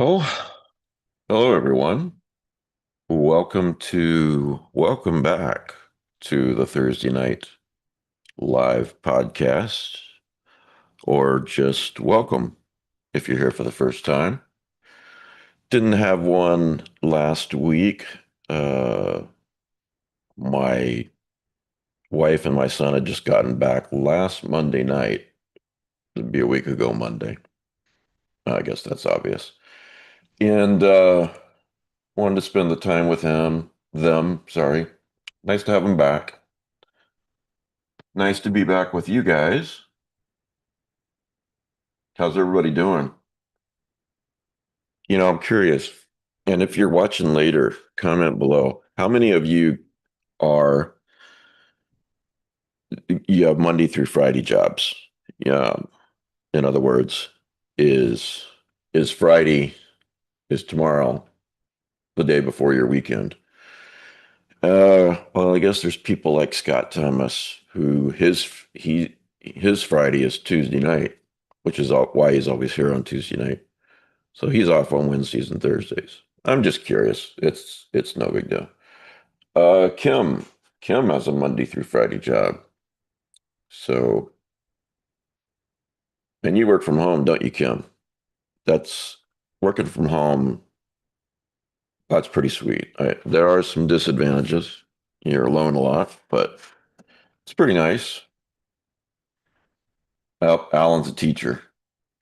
Well, hello everyone. Welcome back to the Thursday night live podcast, or just welcome if you're here for the first time. Didn't have one last week. My wife and my son had just gotten back last Monday night. It'd be a week ago Monday. I guess that's obvious. And wanted to spend the time with them. Nice to have them back. Nice to be back with you guys. How's everybody doing? I'm curious, and if you're watching later, comment below. How many of you are you have Monday through Friday jobs? Yeah. In other words, is is Friday, is tomorrow the day before your weekend? Well, I guess there's people like Scott Thomas who his Friday is Tuesday night, which is why he's always here on Tuesday night. So he's off on Wednesdays and Thursdays. I'm just curious. It's no big deal. Kim has a Monday through Friday job. So, and you work from home, don't you, Kim? That's working from home. That's pretty sweet. There are some disadvantages. You're alone a lot, but it's pretty nice. Alan's a teacher.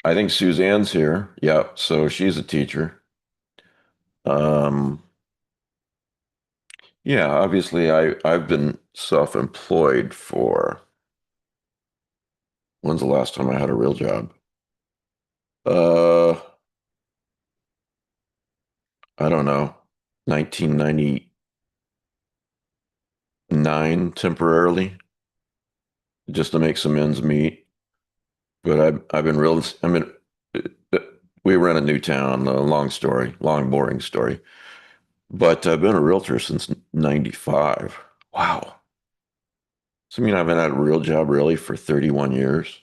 I think Suzanne's here. Yeah, so she's a teacher. Um, yeah, obviously I've been self-employed for when's the last time I had a real job? Uh, I don't know. 1999 temporarily, just to make some ends meet. But I've been real. I mean, uh, we were in a new town. A long story, long boring story. But I've been a realtor since '95. Wow. So I mean, I haven't had a real job really for 31 years.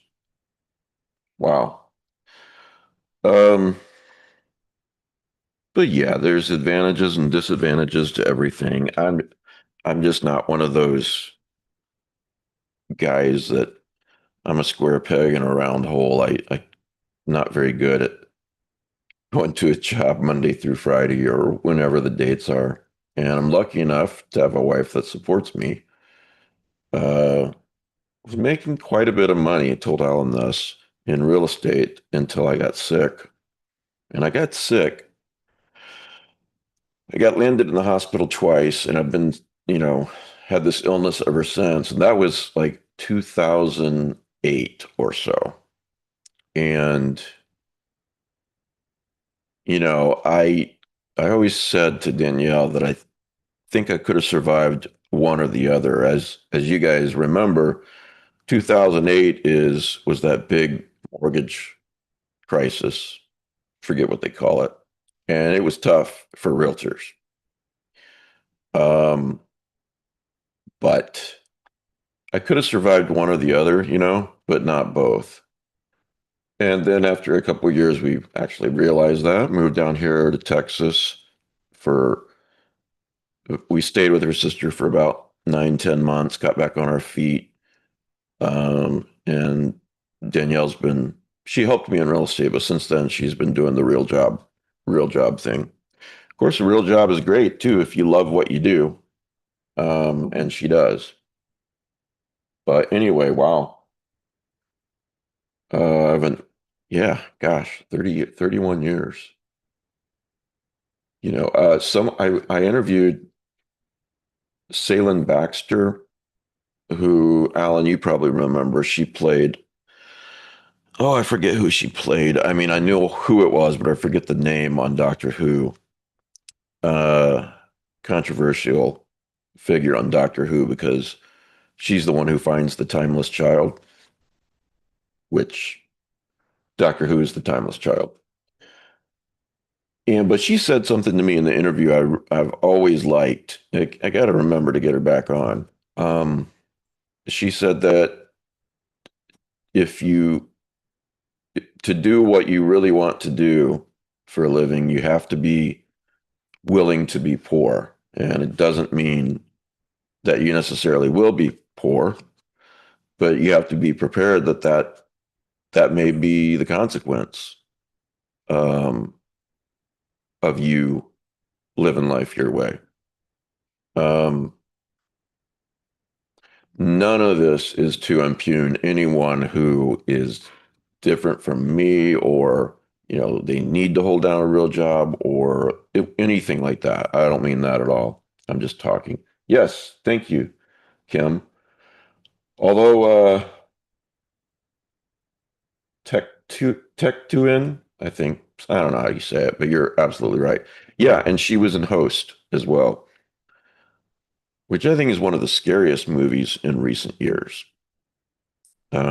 Wow. Um, but yeah, there's advantages and disadvantages to everything. I'm just not one of those guys that I'm a square peg in a round hole. I not very good at going to a job Monday through Friday or whenever the dates are. And I'm lucky enough to have a wife that supports me. Was making quite a bit of money, I told Alan this, in real estate until I got sick. And I got sick. I got landed in the hospital twice, and I've been, you know, had this illness ever since. And that was like 2008 or so. And I always said to Danielle that I think I could have survived one or the other. As you guys remember, 2008 is was that big mortgage crisis. Forget what they call it. And it was tough for realtors. Um, but I could have survived one or the other, but not both. And then after a couple of years, we actually realized that, moved down here to Texas for, we stayed with her sister for about 9, 10 months, got back on our feet. And she helped me in real estate, but since then she's been doing the real job thing. Of course, a real job is great too if you love what you do. And she does. But anyway, wow. I haven't, yeah, gosh, 31 years. I interviewed Salen Baxter, who, Alan, you probably remember. She played, oh, I forget who she played. I mean, I knew who it was, but I forget the name on Doctor Who. Uh, Controversial figure on Doctor Who because she's the one who finds the timeless child, which Doctor Who is the timeless child. But she said something to me in the interview I've always liked. I got to remember to get her back on. Um, she said that if you to do what you really want to do, for a living, you have to be willing to be poor. And it doesn't mean that you necessarily will be poor, but you have to be prepared that that may be the consequence um, of you living life your way. Um, None of this is to impugn anyone who is different from me, or they need to hold down a real job, or anything like that. I don't mean that at all. I'm just talking. Yes, thank you, Kim. Although tech to in, I think, I don't know how you say it, but you're absolutely right. Yeah, and she was in Host as well, which I think is one of the scariest movies in recent years. That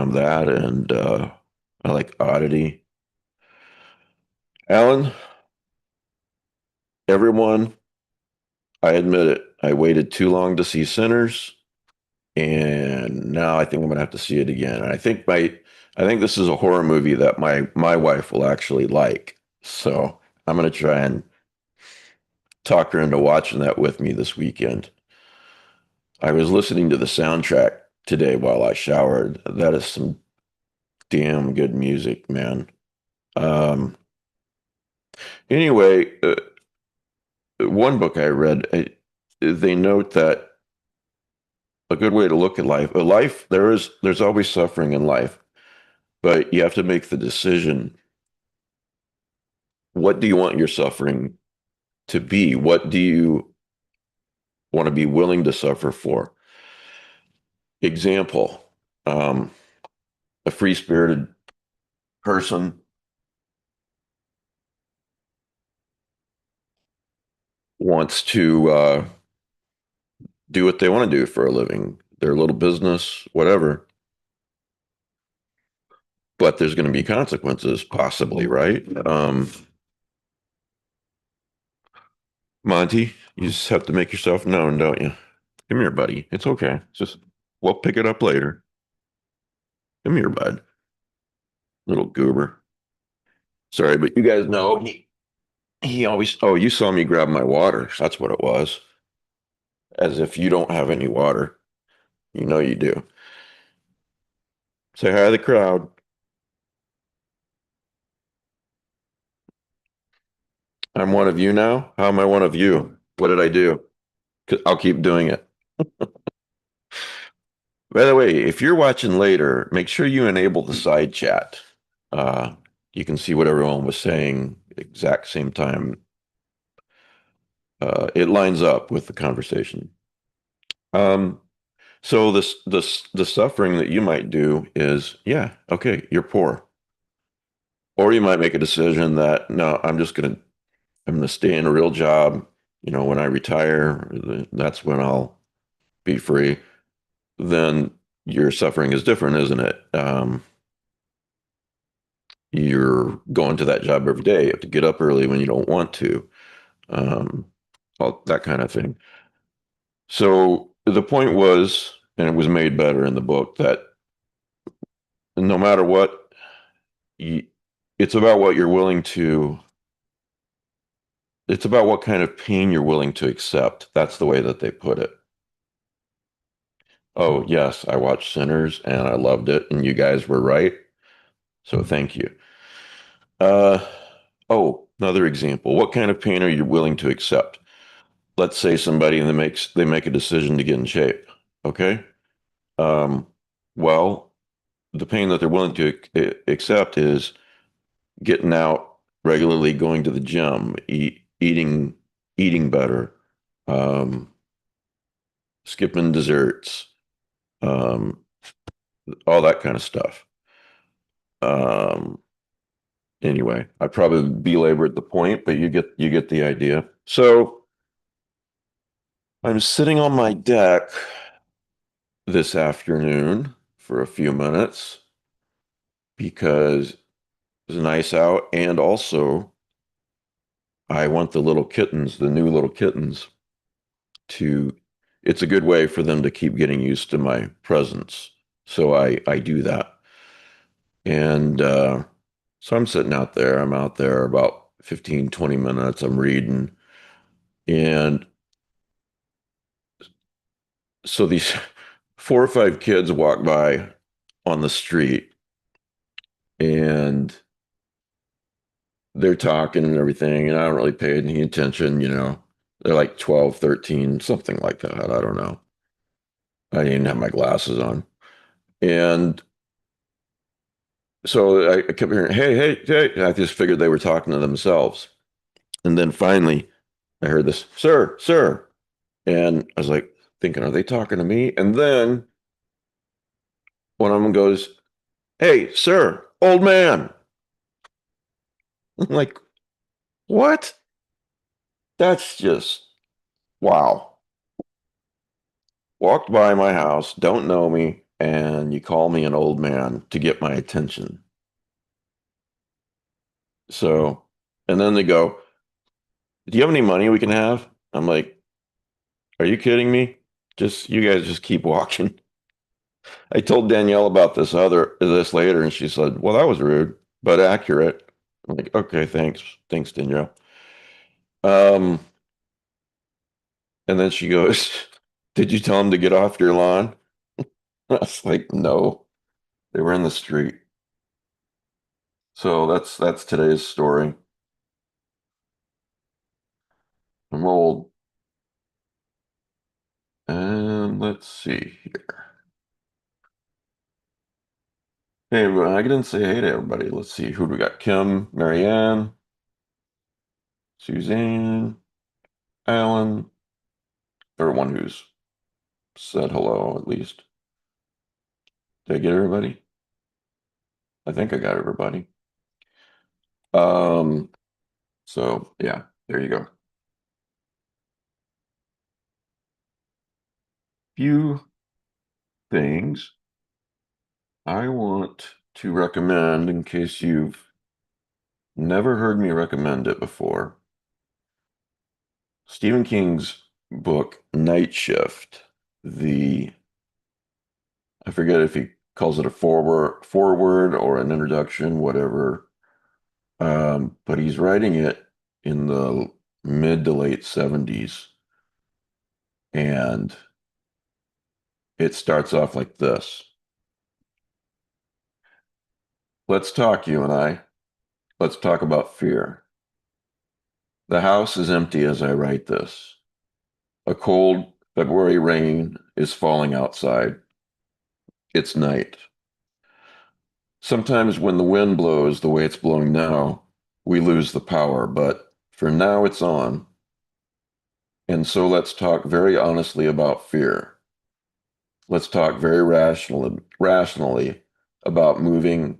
and I like Oddity. Alan, everyone, I admit it. I waited too long to see Sinners, and now I think I'm gonna have to see it again. And I think this is a horror movie that my wife will actually like. So I'm gonna try and talk her into watching that with me this weekend. I was listening to the soundtrack today while I showered. That is some damn good music, man. Um, anyway, one book I read, they note that a good way to look at life, there's always suffering in life, but you have to make the decision. What do you want your suffering to be? What do you want to be willing to suffer for? Example, um, a free-spirited person wants to do what they want to do for a living, their little business, whatever. But there's going to be consequences, possibly, right? Monty, you just have to make yourself known, don't you? Come here, buddy. It's okay. We'll pick it up later. Come here, bud. Little goober. Sorry, but you guys know he always. Oh, you saw me grab my water. That's what it was. As if you don't have any water. You know you do. Say hi to the crowd. I'm one of you now. How am I one of you? What did I do? 'Cause I'll keep doing it. By the way, if you're watching later, make sure you enable the side chat. Uh, you can see what everyone was saying exact same time. It lines up with the conversation. Um, so the suffering that you might do is, yeah, okay, you're poor. Or you might make a decision that, no, I'm gonna stay in a real job. When I retire, that's when I'll be free. Then your suffering is different, isn't it? You're going to that job every day. You have to get up early when you don't want to, um, all that kind of thing. So the point was, and it was made better in the book, that no matter what, you, it's about what you're willing to, it's about what kind of pain you're willing to accept. That's the way that they put it. Oh, yes, I watched Sinners and I loved it, and you guys were right. So thank you. Uh, oh, another example. What kind of pain are you willing to accept? Let's say somebody they make a decision to get in shape. Okay. Um, well, the pain that they're willing to accept is getting out regularly, going to the gym, eating better, um, skipping desserts, um, all that kind of stuff. Um, anyway, I probably belabored the point, but you get the idea. So I'm sitting on my deck this afternoon for a few minutes because it's nice out, and also I want the new little kittens, to. It's a good way for them to keep getting used to my presence, so I do that, and so I'm sitting out there. I'm out there about 15, 20 minutes. I'm reading. And so these 4 or 5 kids walk by on the street and they're talking and everything. And I don't really pay any attention. They're like 12, 13, something like that. I don't know. I didn't have my glasses on. And so I kept hearing, hey, hey, hey. And I just figured they were talking to themselves. And then finally, I heard this, sir, sir. And I was like thinking, are they talking to me? And then one of them goes, hey, sir, old man. I'm like, what? That's just, wow. Walked by my house, don't know me, and you call me an old man to get my attention. So, and then they go, do you have any money we can have? I'm like, are you kidding me? You guys just keep walking. I told Danielle about this later, and she said, well, that was rude, but accurate. I'm like, okay, thanks. Thanks, Danielle. Um, and then she goes, did you tell him to get off your lawn? I was like, no, they were in the street. So that's today's story. I'm old. And let's see here. Hey, everyone, I didn't say hey to everybody. Let's see. Who do we got? Kim, Marianne, Suzanne, Alan, or one who's said hello at least. Did I get everybody? I think I got everybody. Um, so yeah, there you go. Few things I want to recommend in case you've never heard me recommend it before. Stephen King's book, Night Shift. I forget if he calls it a forward or an introduction, whatever. But he's writing it in the mid to late 70s. And it starts off like this. Let's talk, you and I. Let's talk about fear. The house is empty as I write this. A cold February rain is falling outside. It's night. Sometimes when the wind blows the way it's blowing now, we lose the power, but for now it's on. And so let's talk very honestly about fear. Let's talk very rationally about moving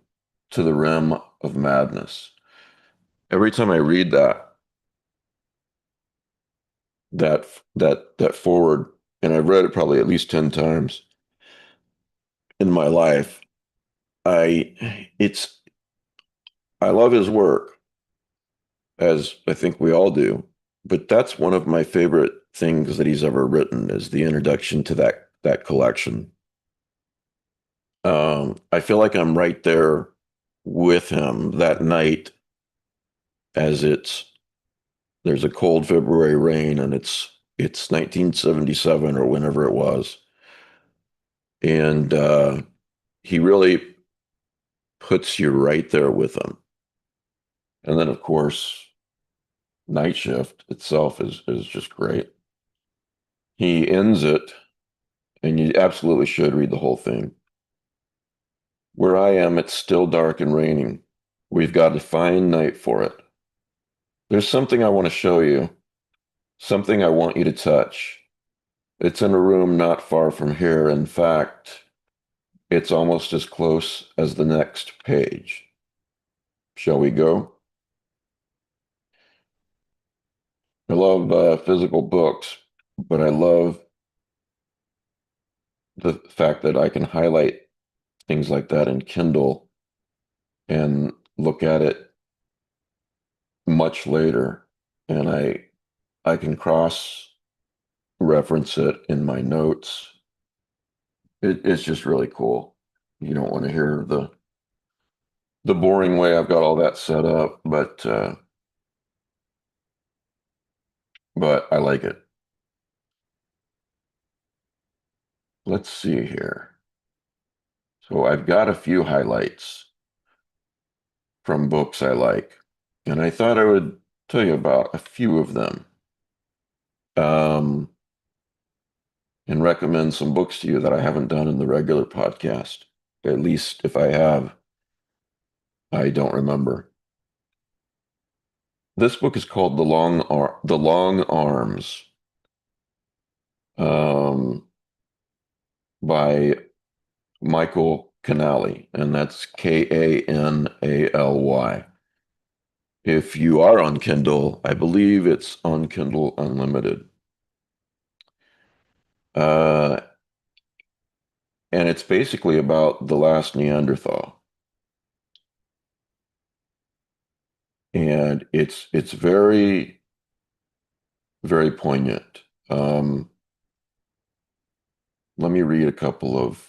to the rim of madness. Every time I read that forward, and I've read it probably at least 10 times in my life, it's I love his work, as I think we all do, but that's one of my favorite things that he's ever written is the introduction to that collection. I feel like I'm right there with him that night as there's a cold February rain and it's 1977 or whenever it was. And he really puts you right there with him. And then of course, Night Shift itself is just great. He ends it, and you absolutely should read the whole thing. Where I am, it's still dark and raining. We've got a fine night for it. There's something I want to show you, something I want you to touch. It's in a room not far from here. In fact, it's almost as close as the next page. Shall we go? I love physical books, but I love the fact that I can highlight things like that in Kindle and look at it much later. And I can cross reference it in my notes. It's just really cool. You don't want to hear the boring way I've got all that set up, but but I like it. Let's see here. So I've got a few highlights from books I like, and I thought I would tell you about a few of them, um, and recommend some books to you that I haven't done in the regular podcast. At least if I have, I don't remember. This book is called The Long Arms, um, by Michael Canally, and that's Kanally. If you are on Kindle, I believe it's on Kindle Unlimited. Uh, and it's basically about the last Neanderthal. And it's very, very poignant. Let me read a couple of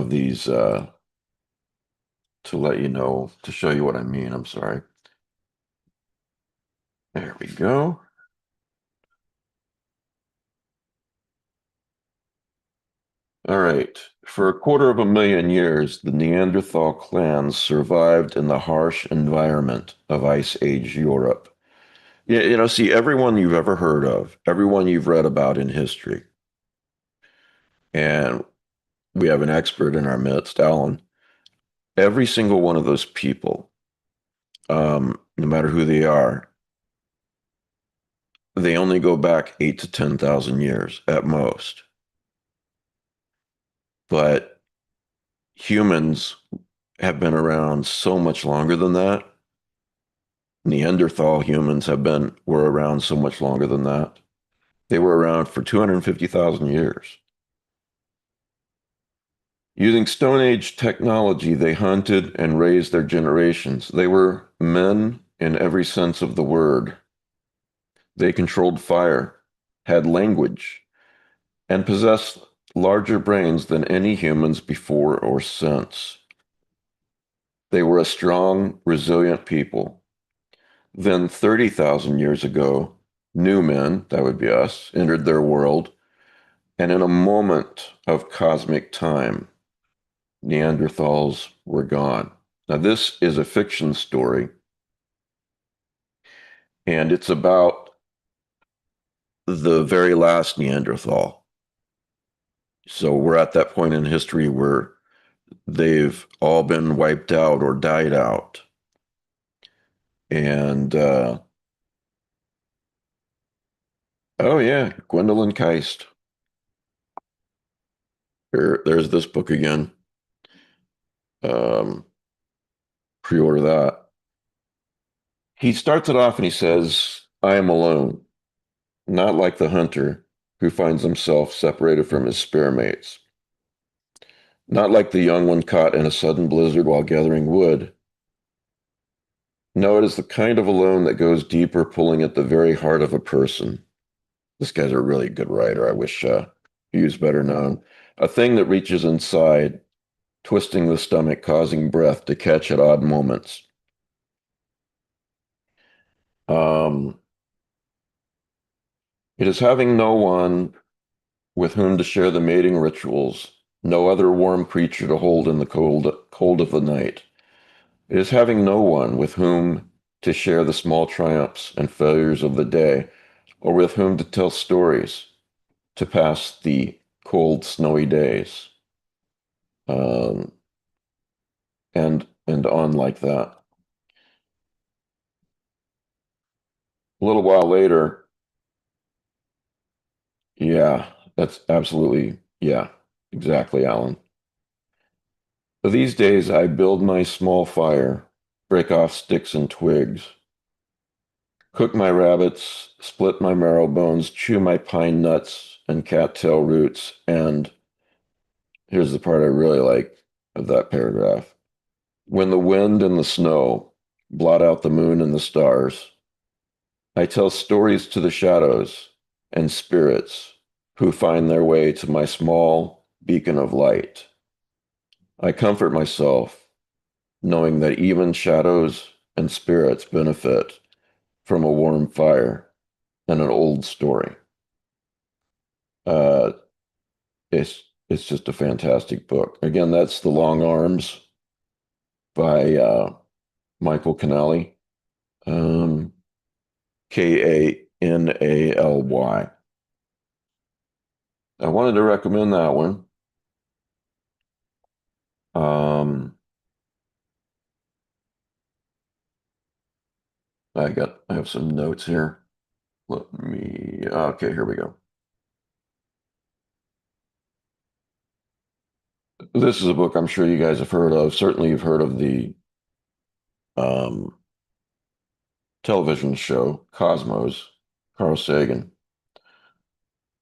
these to let you know, to show you what I mean. I'm sorry. There we go. All right. For a quarter of a million years, the Neanderthal clans survived in the harsh environment of Ice Age Europe. Yeah, see, everyone you've ever heard of, everyone you've read about in history, and we have an expert in our midst, Alan. Every single one of those people, no matter who they are, they only go back 8 to 10,000 years at most. But humans have been around so much longer than that. Neanderthal humans were around so much longer than that. They were around for 250,000 years. Using Stone Age technology, they hunted and raised their generations. They were men in every sense of the word. They controlled fire, had language, and possessed larger brains than any humans before or since. They were a strong, resilient people. Then 30,000 years ago, new men, that would be us, entered their world, and in a moment of cosmic time, Neanderthals were gone. Now, this is a fiction story, and it's about the very last Neanderthal. So we're at that point in history where they've all been wiped out or died out. And oh yeah, Gwendolyn Keist. There's this book again. Um, Pre-order that. He starts it off and he says, "I am alone, not like the hunter who finds himself separated from his spear mates, not like the young one caught in a sudden blizzard while gathering wood. No, it is the kind of alone that goes deeper, pulling at the very heart of a person." This guy's a really good writer. I wish he was better known. A thing that reaches inside, twisting the stomach, causing breath to catch at odd moments. Um, it is having no one with whom to share the mating rituals, no other warm creature to hold in the cold of the night. It is having no one with whom to share the small triumphs and failures of the day, or with whom to tell stories, to pass the cold, snowy days, um, and on like that. A little while later, yeah, that's absolutely, yeah, exactly, Alan. These days, I build my small fire, break off sticks and twigs, cook my rabbits, split my marrow bones, chew my pine nuts and cattail roots, and here's the part I really like of that paragraph. When the wind and the snow blot out the moon and the stars, I tell stories to the shadows and spirits who find their way to my small beacon of light. I comfort myself knowing that even shadows and spirits benefit from a warm fire and an old story. Uh, it's just a fantastic book. Again, that's The Long Arms by Michael Kennelly. Um, Kanally. I wanted to recommend that one. Um, I have some notes here. Okay, here we go. This is a book I'm sure you guys have heard of. Certainly you've heard of the um, television show Cosmos, Carl Sagan.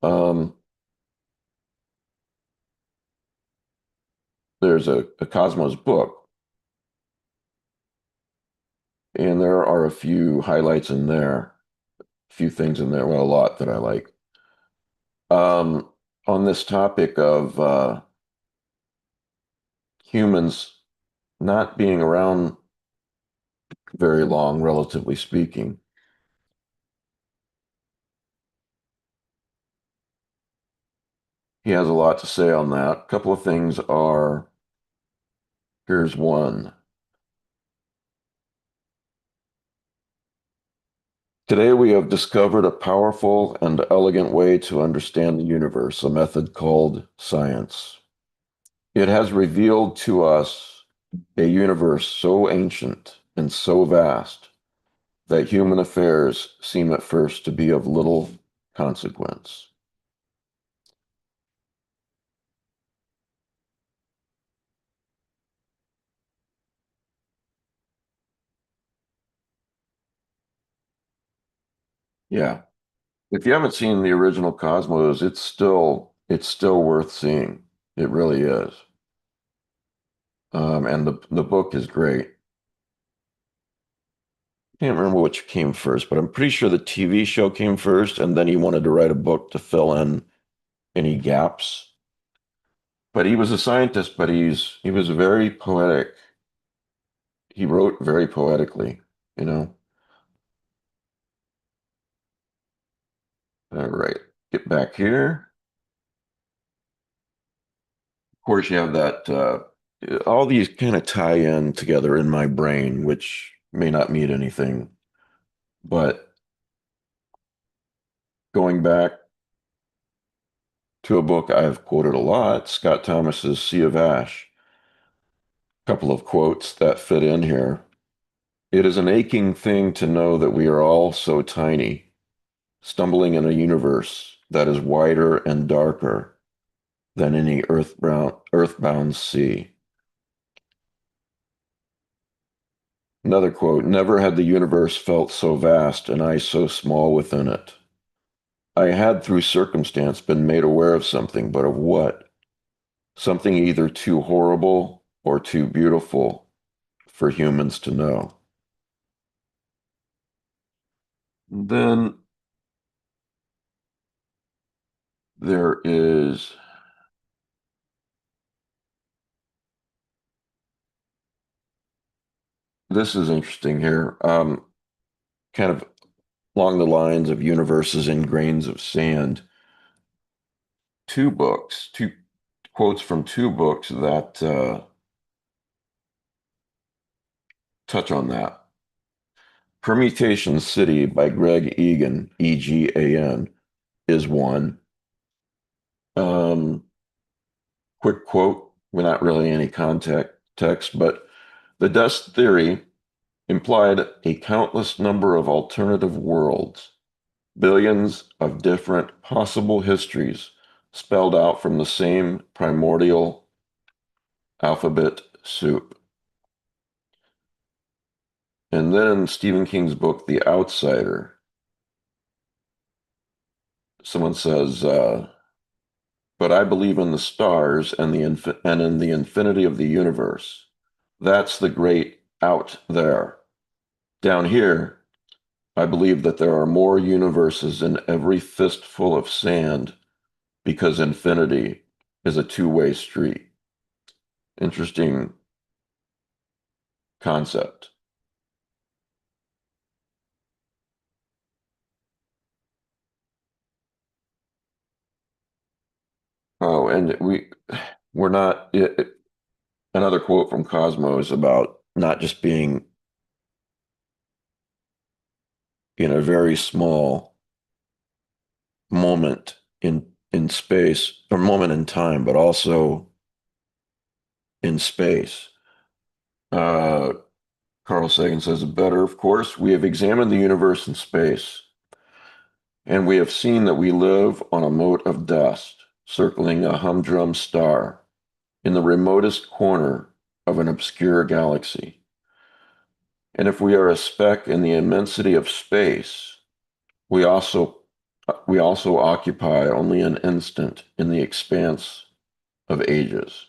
Um, there's a Cosmos book, and there are a few highlights in there, a few things in there, well, a lot that I like. Um, on this topic of humans not being around very long, relatively speaking. He has a lot to say on that. A couple of things are, here's one. Today we have discovered a powerful and elegant way to understand the universe, a method called science. It has revealed to us a universe so ancient and so vast that human affairs seem at first to be of little consequence. Yeah. If you haven't seen the original Cosmos, it's still worth seeing. It really is. And the book is great. Can't remember which came first, but I'm pretty sure the TV show came first, and then he wanted to write a book to fill in any gaps. But he was a scientist, but he was very poetic. He wrote very poetically, you know. All right, get back here. Of course, you have that. All these kind of tie in together in my brain, which may not mean anything, but going back to a book I've quoted a lot, Scott Thomas's Sea of Ash. A couple of quotes that fit in here. It is an aching thing to know that we are all so tiny, stumbling in a universe that is wider and darker than any earthbound sea. Another quote, never had the universe felt so vast and I so small within it. I had through circumstance been made aware of something, but of what? Something either too horrible or too beautiful for humans to know. Then there is, this is interesting here, kind of along the lines of universes in grains of sand. Two quotes from two books that touch on that. Permutation City by Greg Egan, Egan, is one. Quick quote, not really any context, but the dust theory implied a countless number of alternative worlds, billions of different possible histories spelled out from the same primordial alphabet soup. And then Stephen King's book, The Outsider. Someone says, but I believe in the stars and and in the infinity of the universe. That's the great out there. Down here, I believe that there are more universes in every fistful of sand because infinity is a two-way street. Interesting concept. Oh, and we're not, another quote from Cosmo is about not just being in a very small moment in space or moment in time, but also in space. Uh, Carl Sagan says it better, of course. We have examined the universe in space, and we have seen that we live on a mote of dust circling a humdrum star in the remotest corner of an obscure galaxy. And if we are a speck in the immensity of space, we also we also occupy only an instant in the expanse of ages.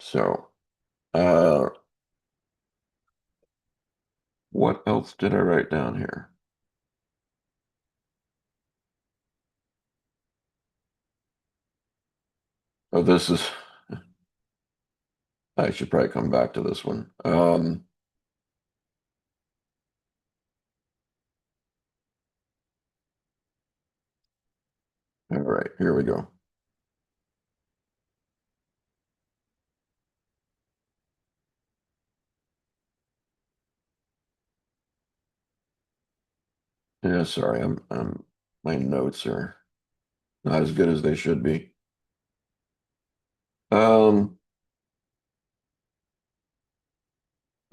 So, uh, what else did I write down here? Oh, this is, I should probably come back to this one. All right, here we go. Yeah, sorry, my notes are not as good as they should be. Um,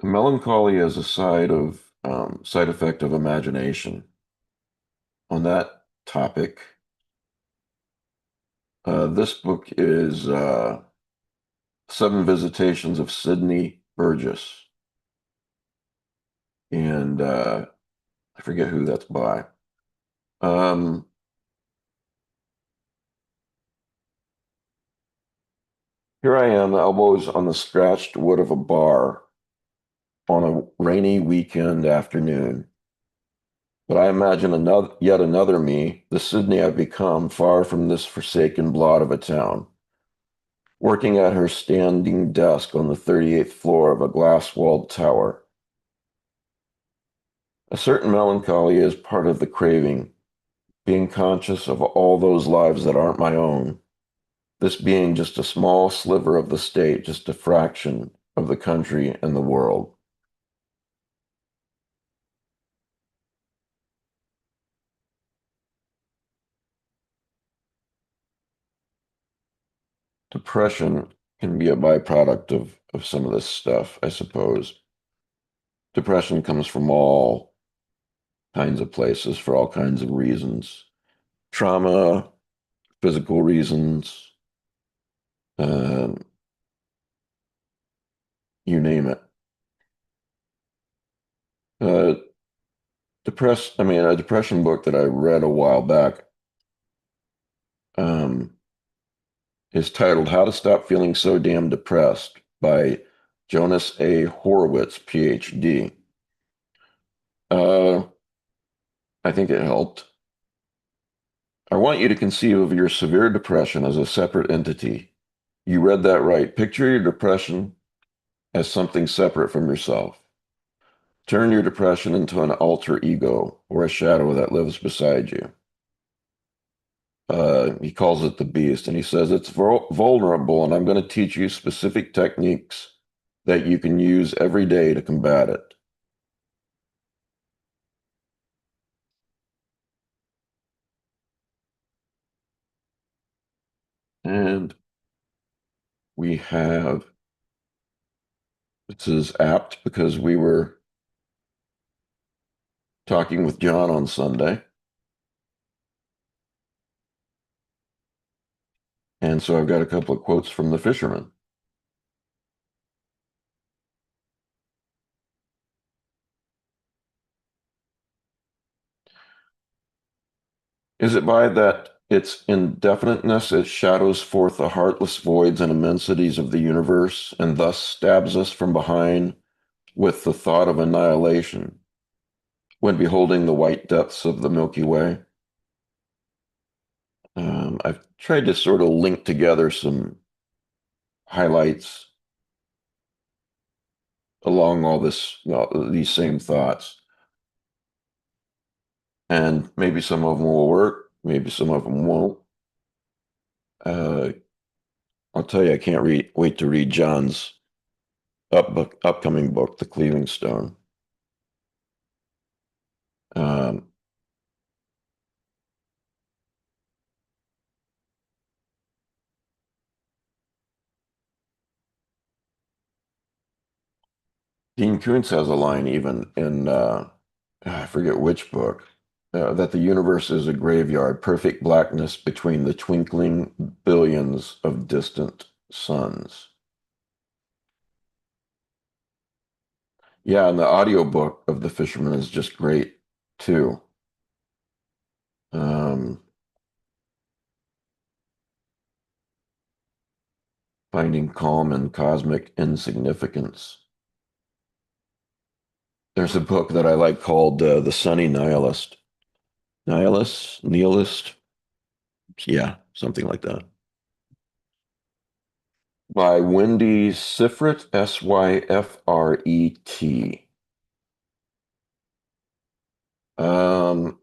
Melancholy is a side effect of imagination. On that topic, this book is Seven Visitations of Sidney Burgess, and I forget who that's by. Um, Here I am, elbows on the scratched wood of a bar on a rainy weekend afternoon. But I imagine yet another me, the Sydney I've become, far from this forsaken blot of a town, working at her standing desk on the 38th floor of a glass-walled tower. A certain melancholy is part of the craving, being conscious of all those lives that aren't my own, this being just a small sliver of the state, just a fraction of the country and the world. Depression can be a byproduct of some of this stuff, I suppose. Depression comes from all kinds of places for all kinds of reasons. Trauma, physical reasons, um, you name it. Uh, a depression book that I read a while back um, is titled How to Stop Feeling So Damn Depressed by Jonas A. Horowitz, PhD. Uh, I think it helped. I want you to conceive of your severe depression as a separate entity. You read that right. Picture your depression as something separate from yourself. Turn your depression into an alter ego or a shadow that lives beside you. He calls it the beast, and he says it's vulnerable, and I'm going to teach you specific techniques that you can use every day to combat it. And we have, this is apt because we were talking with John on Sunday. And so I've got a couple of quotes from the fisherman. Is it by that its indefiniteness it shadows forth the heartless voids and immensities of the universe, and thus stabs us from behind with the thought of annihilation when beholding the white depths of the Milky Way? I've tried to sort of link together some highlights along all this, well, these same thoughts, and maybe some of them will work, maybe some of them won't. Uh, I'll tell you, I can't wait to read John's upcoming book, The Cleaving Stone. Um, Dean Koontz has a line even in I forget which book, that the universe is a graveyard, perfect blackness between the twinkling billions of distant suns. Yeah, and the audiobook of The Fisherman is just great too. Um, Finding calm in cosmic insignificance. There's a book that I like called The Sunny Nihilist. Nihilist? Yeah, something like that. By Wendy Sifret, Syfret.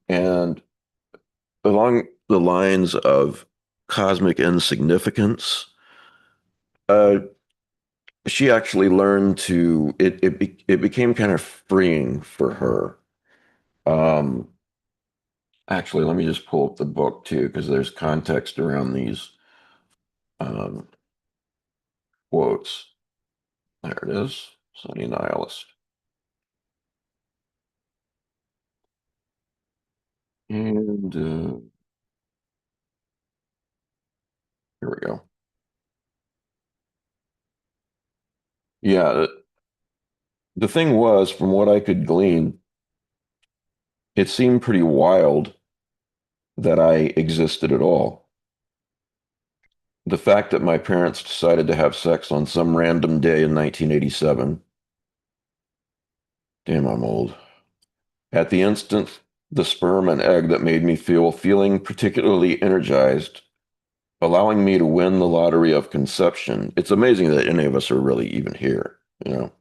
And along the lines of cosmic insignificance, uh, she actually learned to, it became kind of freeing for her. Um, Actually, let me just pull up the book too, because there's context around these um, quotes. There it is, Sunny Nihilist. And here we go. Yeah, the thing was, from what I could glean, it seemed pretty wild that I existed at all. The fact that my parents decided to have sex on some random day in 1987, damn, I'm old, at the instant, the sperm and egg that made me feeling particularly energized, allowing me to win the lottery of conception. It's amazing that any of us are really even here, you know.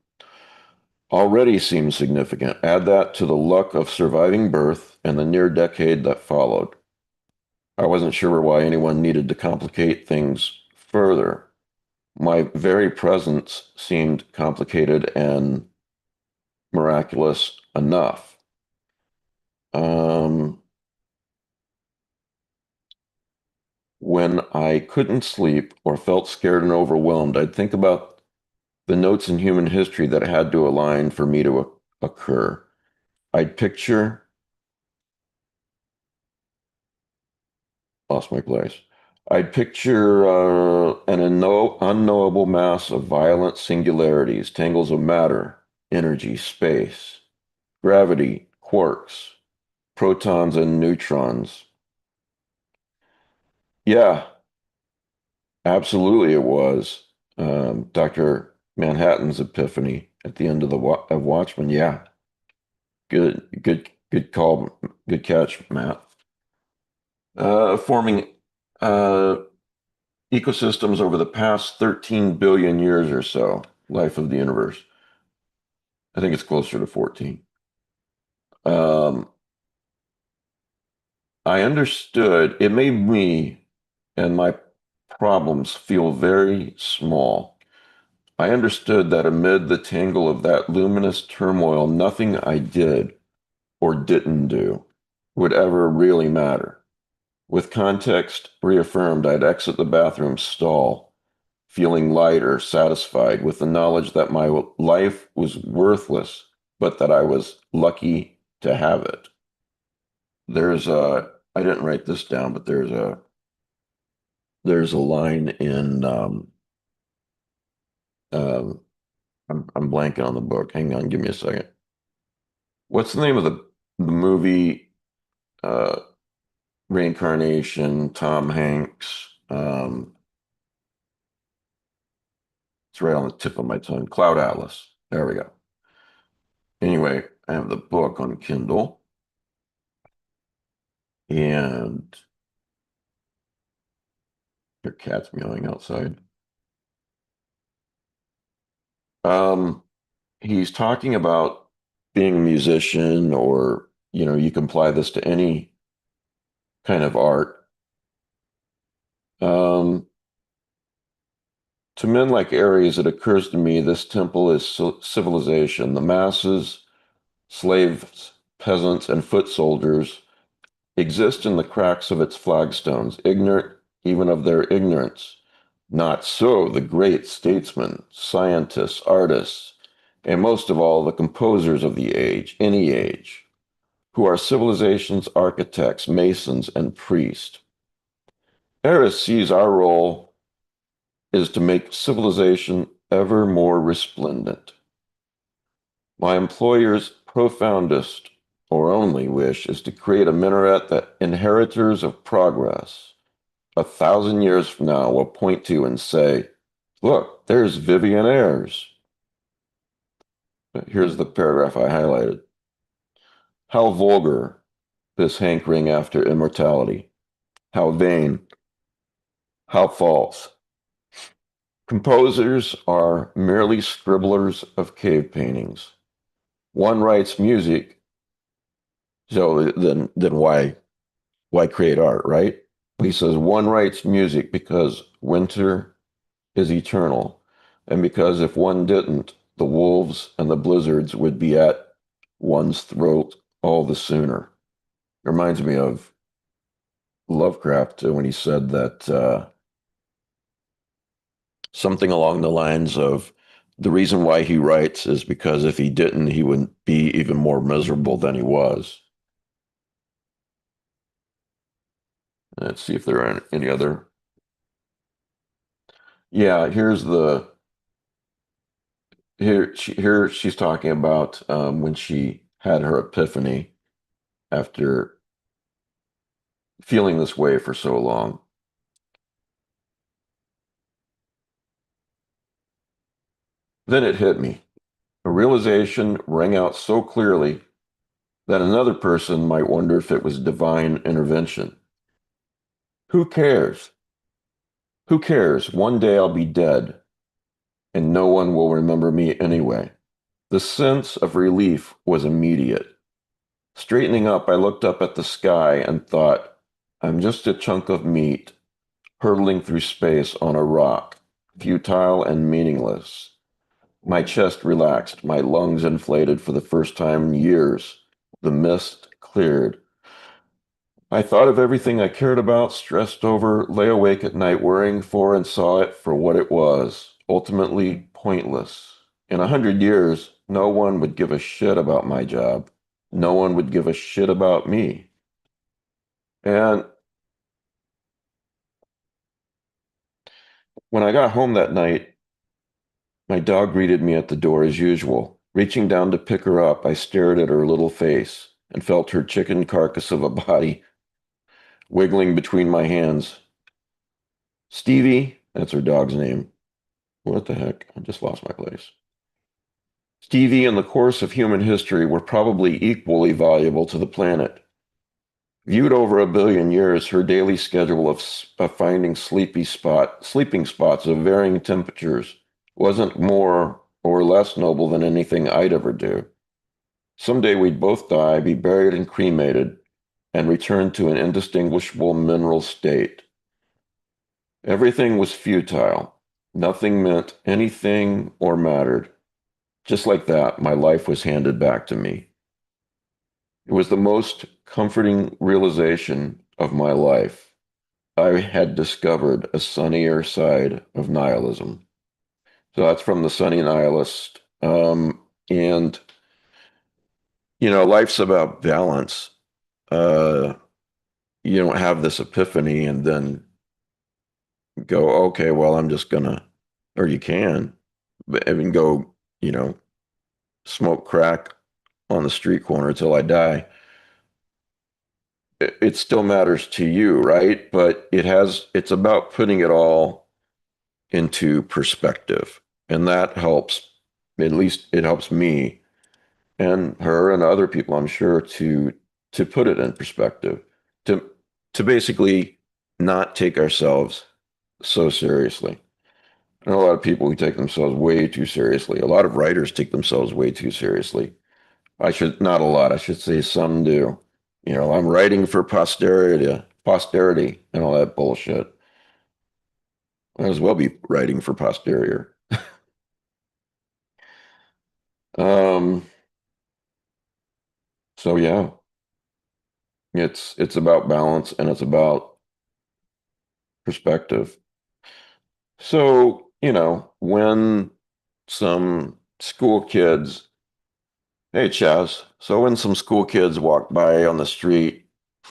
Already seems significant. Add that to the luck of surviving birth and the near decade that followed. I wasn't sure why anyone needed to complicate things further. My very presence seemed complicated and miraculous enough. Um, when I couldn't sleep or felt scared and overwhelmed, I'd think about the notes in human history that had to align for me to occur. I'd picture, lost my place. I'd picture an unknowable mass of violent singularities, tangles of matter, energy, space, gravity, quarks, protons, and neutrons. Yeah, absolutely, it was. Dr. Manhattan's epiphany at the end of of Watchmen. Yeah, good call, good catch, Matt. Forming uh, ecosystems over the past 13 billion years or so, life of the universe. I think it's closer to 14. Um, I understood. It made me and my problems feel very small. I understood that amid the tangle of that luminous turmoil, nothing I did or didn't do would ever really matter. With context reaffirmed, I'd exit the bathroom stall, feeling lighter, satisfied with the knowledge that my life was worthless, but that I was lucky to have it. I didn't write this down, but there's a line in, um, I'm blanking on the book. Hang on, give me a second. What's the name of the movie? Uh, Reincarnation, Tom Hanks. It's right on the tip of my tongue. Cloud Atlas. There we go. Anyway, I have the book on Kindle, and your cat's meowing outside. Um, he's talking about being a musician, or you can apply this to any kind of art. Um, to men like Aries, it occurs to me this temple is civilization. The masses, slaves, peasants, and foot soldiers exist in the cracks of its flagstones, ignorant even of their ignorance. Not so the great statesmen, scientists, artists, and most of all, the composers of the age, any age, who are civilization's architects, masons, and priests. Eris sees our role is to make civilization ever more resplendent. My employer's profoundest or only wish is to create a minaret that inheritors of progress 1,000 years from now will point to and say, look, there's Vivian Ayres. Here's the paragraph I highlighted. How vulgar this hankering after immortality. How vain. How false. Composers are merely scribblers of cave paintings. One writes music, so then why create art, right? He says one writes music because winter is eternal, and because if one didn't, the wolves and the blizzards would be at one's throat all the sooner. It reminds me of Lovecraft when he said that something along the lines of the reason why he writes is because if he didn't, he would be even more miserable than he was. Let's see if there are any other. Yeah, here she's talking about when she had her epiphany after feeling this way for so long. Then it hit me. A realization rang out so clearly that another person might wonder if it was divine intervention. Who cares? Who cares? One day I'll be dead, and no one will remember me anyway. The sense of relief was immediate. Straightening up, I looked up at the sky and thought, I'm just a chunk of meat hurtling through space on a rock, futile and meaningless. My chest relaxed, my lungs inflated for the first time in years. The mist cleared. I thought of everything I cared about, stressed over, lay awake at night worrying for, and saw it for what it was, ultimately pointless. In 100 years, no one would give a shit about my job. No one would give a shit about me. And when I got home that night, my dog greeted me at the door as usual. Reaching down to pick her up, I stared at her little face and felt her chicken carcass of a body wiggling between my hands. Stevie, that's her dog's name. What the heck? I just lost my place. Stevie, in the course of human history, were probably equally valuable to the planet. Viewed over 1 billion years, her daily schedule of finding sleeping spots of varying temperatures wasn't more or less noble than anything I'd ever do. Someday we'd both die, be buried and cremated, and return to an indistinguishable mineral state. Everything was futile. Nothing meant anything or mattered. Just like that, my life was handed back to me. It was the most comforting realization of my life. I had discovered a sunnier side of nihilism. So that's from The Sunny Nihilist. And, life's about balance. Uh, you don't have this epiphany and then go, okay, well, I'm just gonna, or you can, but I mean, go, you know, smoke crack on the street corner till I die. It still matters to you, right? But it's about putting it all into perspective. And that helps, at least it helps me and her and other people, I'm sure, to put it in perspective, to to basically not take ourselves so seriously. I know a lot of people who take themselves way too seriously. A lot of writers take themselves way too seriously. Not a lot, I should say some do. I'm writing for posterity and all that bullshit. Might as well be writing for posterior. Um, so yeah, it's about balance and it's about perspective. So, when some school kids, hey Chaz, so when some school kids walk by on the street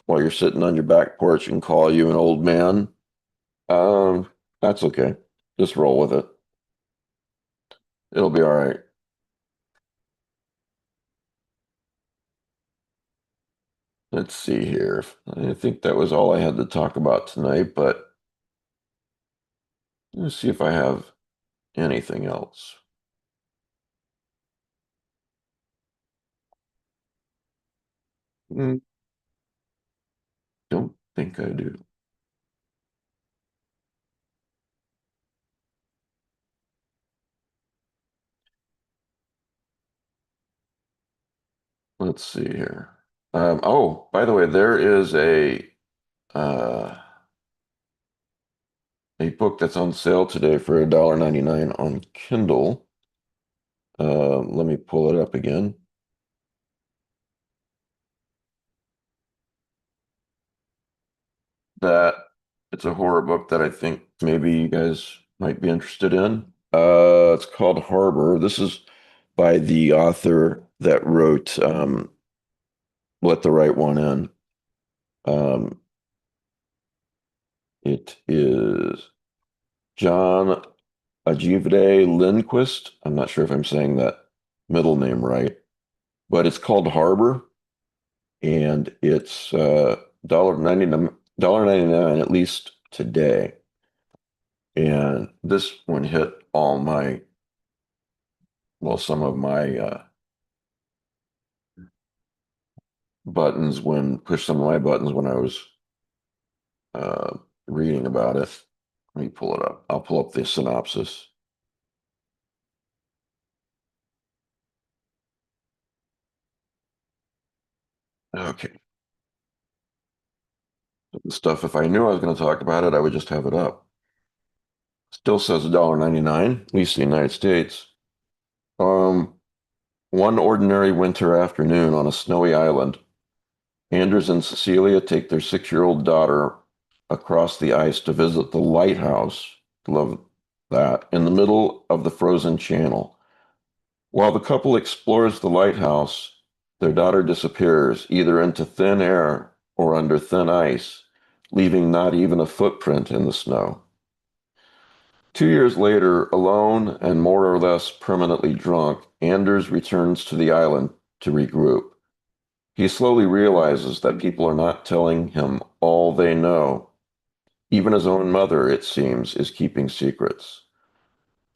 while you're sitting on your back porch and call you an old man, um, that's okay. Just roll with it. It'll be all right. Let's see here. I think that was all I had to talk about tonight, but let's see if I have anything else. Mm, don't think I do. Let's see here. Oh, by the way, there is uh, a book that's on sale today for $1.99 on Kindle. Let me pull it up again. That it's a horror book that I think maybe you guys might be interested in. It's called Harbor. This is by the author that wrote Let the Right One In. Um, it is John Ajivide Lindquist. I'm not sure if I'm saying that middle name right, but it's called Harbor, and it's $1.99 at least today. And this one hit all my, well, some of my buttons when push some of my buttons when I was uh, reading about it. Let me pull it up. I'll pull up the synopsis. Okay. The stuff, if I knew I was going to talk about it, I would just have it up. Still says $1.99, at least in the United States. Um, One ordinary winter afternoon on a snowy island, Anders and Cecilia take their 6-year-old daughter across the ice to visit the lighthouse. Love that. In the middle of the frozen channel. While the couple explores the lighthouse, their daughter disappears, either into thin air or under thin ice, leaving not even a footprint in the snow. 2 years later, alone and more or less permanently drunk, Anders returns to the island to regroup. He slowly realizes that people are not telling him all they know. Even his own mother, it seems, is keeping secrets.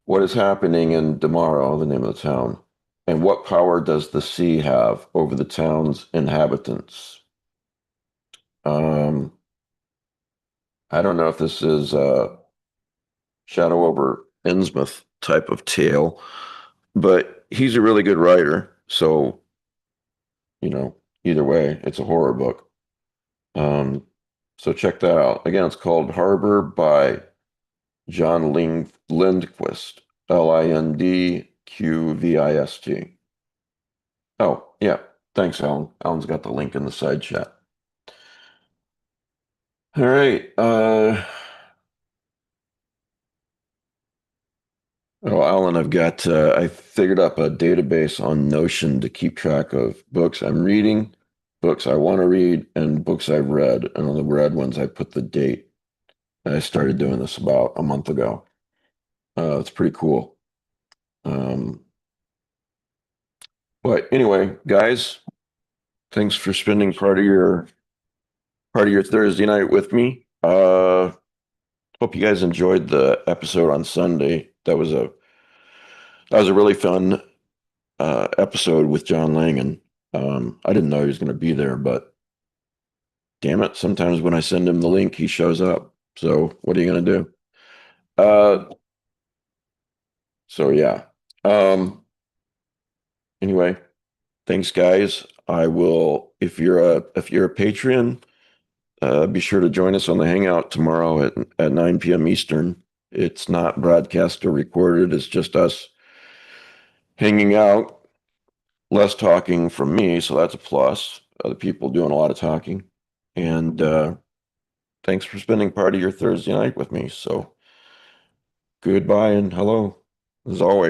What is happening in Damaro, the name of the town, and what power does the sea have over the town's inhabitants? Um, I don't know if this is a Shadow over Innsmouth type of tale, but he's a really good writer. So, you know, either way, it's a horror book. Um, so check that out. Again, it's called Harbor by John Lindquist, Lindqvist. Oh, yeah. Thanks, Alan. Alan's got the link in the side chat. All right. Oh, Alan, I figured up a database on Notion to keep track of books I'm reading, books I want to read, and books I've read. And on the read ones, I put the date. I started doing this about a month ago. It's pretty cool. Um, but anyway, guys, thanks for spending part of your Thursday night with me. Hope you guys enjoyed the episode on Sunday. That was a really fun episode with John Langan. I didn't know he was going to be there, but damn it, sometimes when I send him the link, he shows up. So what are you going to do? Uh, so yeah. Um, anyway, thanks, guys. I will if you're a patron, be sure to join us on the Hangout tomorrow at 9 p.m. Eastern. It's not broadcast or recorded. It's just us hanging out, less talking from me, so that's a plus. Other people doing a lot of talking. And thanks for spending part of your Thursday night with me. So goodbye and hello, as always.